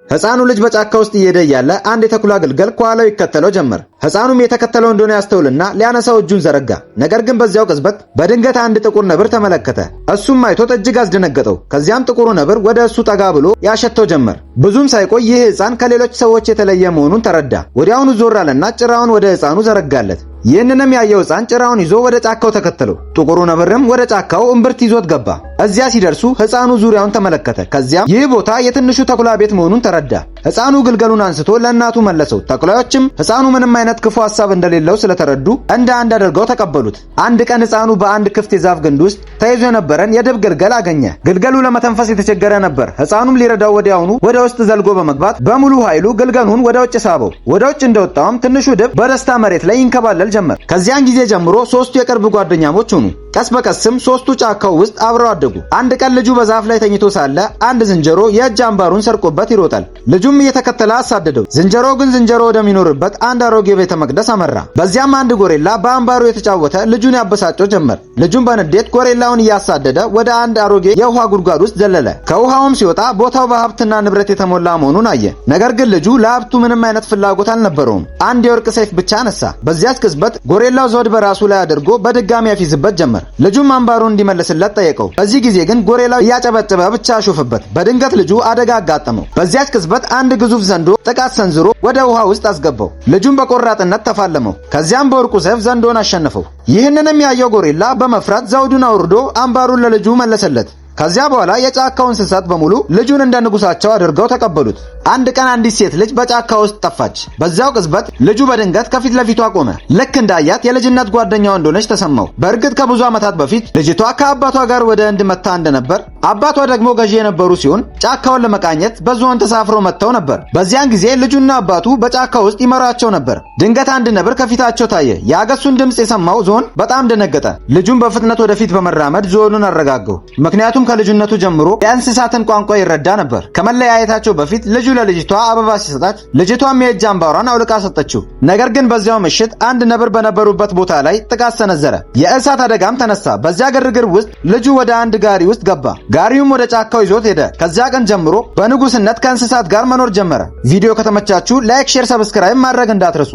ሕፃኑ ልጅ በጫካ ውስጥ እየሄደ ያለ አንድ የተኩላ ግልገል ከኋላው ይከተለው ጀመር። ሕፃኑም የተከተለው እንደሆነ ያስተውልና ሊያነሳው እጁን ዘረጋ። ነገር ግን በዚያው ቅጽበት በድንገት አንድ ጥቁር ነብር ተመለከተ። እሱም አይቶት እጅግ አስደነገጠው። ከዚያም ጥቁሩ ነብር ወደ እሱ ጠጋ ብሎ ያሸተው ጀመር። ብዙም ሳይቆይ ይህ ሕፃን ከሌሎች ሰዎች የተለየ መሆኑን ተረዳ። ወዲያውኑ ዞር አለና ጭራውን ወደ ሕፃኑ ዘረጋለት። ይህንንም ያየው ሕፃን ጭራውን ይዞ ወደ ጫካው ተከተለው። ጥቁሩ ነብርም ወደ ጫካው እምብርት ይዞት ገባ። እዚያ ሲደርሱ ሕፃኑ ዙሪያውን ተመለከተ። ከዚያም ይህ ቦታ የትንሹ ተኩላ ቤት መሆኑን ተረዳ። ሕፃኑ ግልገሉን አንስቶ ለእናቱ መለሰው። ተኩላዎችም ሕፃኑ ምንም አይነት ክፉ ሐሳብ እንደሌለው ስለተረዱ እንደ አንድ አድርገው ተቀበሉት። አንድ ቀን ሕፃኑ በአንድ ክፍት የዛፍ ግንድ ውስጥ ተይዞ የነበረን የድብ ግልገል አገኘ። ግልገሉ ለመተንፈስ የተቸገረ ነበር። ሕፃኑም ሊረዳው ወዲያውኑ ወደ ውስጥ ዘልጎ በመግባት በሙሉ ኃይሉ ግልገሉን ወደ ውጭ ሳበው። ወደ ውጭ እንደወጣውም ትንሹ ድብ በደስታ መሬት ላይ ይንከባለል ጀመር። ከዚያን ጊዜ ጀምሮ ሶስቱ የቅርብ ጓደኛሞች ሆኑ። ቀስ በቀስም ሶስቱ ጫካው ውስጥ አብረው አደጉ። አንድ ቀን ልጁ በዛፍ ላይ ተኝቶ ሳለ አንድ ዝንጀሮ የእጅ አምባሩን ሰርቆበት ይሮጣል። ልጁም እየተከተለ አሳደደው። ዝንጀሮ ግን ዝንጀሮ ወደሚኖርበት አንድ አሮጌ ቤተ መቅደስ አመራ። በዚያም አንድ ጎሬላ በአምባሩ የተጫወተ ልጁን ያበሳጨው ጀመር። ልጁም በንዴት ጎሬላውን እያሳደደ ወደ አንድ አሮጌ የውሃ ጉድጓድ ውስጥ ዘለለ። ከውሃውም ሲወጣ ቦታው በሀብትና ንብረት የተሞላ መሆኑን አየ። ነገር ግን ልጁ ለሀብቱ ምንም አይነት ፍላጎት አልነበረውም። አንድ የወርቅ ሰይፍ ብቻ አነሳ። በዚያች ቅጽበት ጎሬላው ዘውድ በራሱ ላይ አድርጎ በድጋሚ ያፊዝበት ጀመር። ልጁም አምባሩን እንዲመልስለት ጠየቀው። በዚህ ጊዜ ግን ጎሬላው እያጨበጨበ ብቻ አሾፈበት። በድንገት ልጁ አደጋ አጋጠመው። በዚያች ቅጽበት አንድ ግዙፍ ዘንዶ ጥቃት ሰንዝሮ ወደ ውሃ ውስጥ አስገባው። ልጁም በቆራጥነት ተፋለመው። ከዚያም በወርቁ ሰይፍ ዘንዶን አሸነፈው። ይህንንም ያየው ጎሬላ በመፍራት ዘውዱን አውርዶ አምባሩን ለልጁ መለሰለት። ከዚያ በኋላ የጫካው እንስሳት በሙሉ ልጁን እንደ ንጉሳቸው አድርገው ተቀበሉት። አንድ ቀን አንዲት ሴት ልጅ በጫካ ውስጥ ጠፋች። በዚያው ቅጽበት ልጁ በድንገት ከፊት ለፊቷ ቆመ። ልክ እንዳያት የልጅነት ጓደኛዋ እንደሆነች ተሰማው። በእርግጥ ከብዙ ዓመታት በፊት ልጅቷ ከአባቷ ጋር ወደ ህንድ መጥታ እንደነበር፣ አባቷ ደግሞ ገዢ የነበሩ ሲሆን ጫካውን ለመቃኘት በዝሆን ተሳፍረው መጥተው ነበር። በዚያን ጊዜ ልጁና አባቱ በጫካ ውስጥ ይመራቸው ነበር። ድንገት አንድ ነብር ከፊታቸው ታየ። የአገሱን ድምፅ የሰማው ዝሆን በጣም ደነገጠ። ልጁን በፍጥነት ወደፊት በመራመድ ዝሆኑን አረጋገው። ምክንያቱም ከልጅነቱ ጀምሮ የእንስሳትን ቋንቋ ይረዳ ነበር። ከመለያየታቸው በፊት ልጁ ለልጅቷ አበባ ሲሰጣት ልጅቷም የእጅ አምባሯን አውልቃ ሰጠችው። ነገር ግን በዚያው ምሽት አንድ ነብር በነበሩበት ቦታ ላይ ጥቃት ሰነዘረ። የእሳት አደጋም ተነሳ። በዚያ ግርግር ውስጥ ልጁ ወደ አንድ ጋሪ ውስጥ ገባ። ጋሪውም ወደ ጫካው ይዞት ሄደ። ከዚያ ቀን ጀምሮ በንጉስነት ከእንስሳት ጋር መኖር ጀመረ። ቪዲዮ ከተመቻችሁ ላይክ፣ ሼር፣ ሰብስክራይብ ማድረግ እንዳትረሱ።